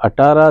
18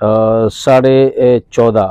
14.5۔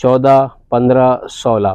14، 15، 16۔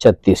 36،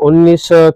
19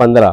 15۔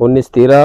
19 13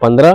15،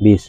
20،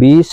20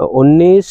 19،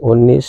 19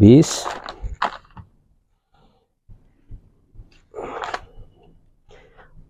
20،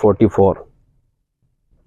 44،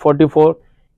44،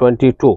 22،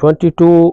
22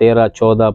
13، 14،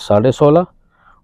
16.5،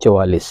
44،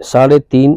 3.5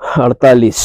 48،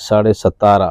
17.5،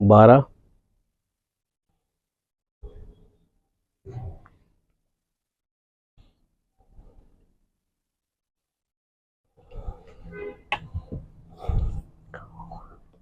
12.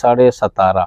17.5.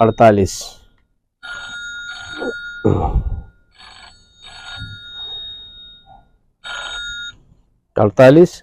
48. 48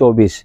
24.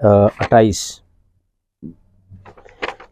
28.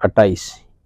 28.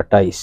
28.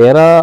13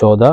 14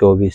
24،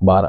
12.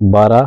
12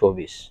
24،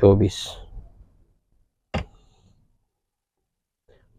24،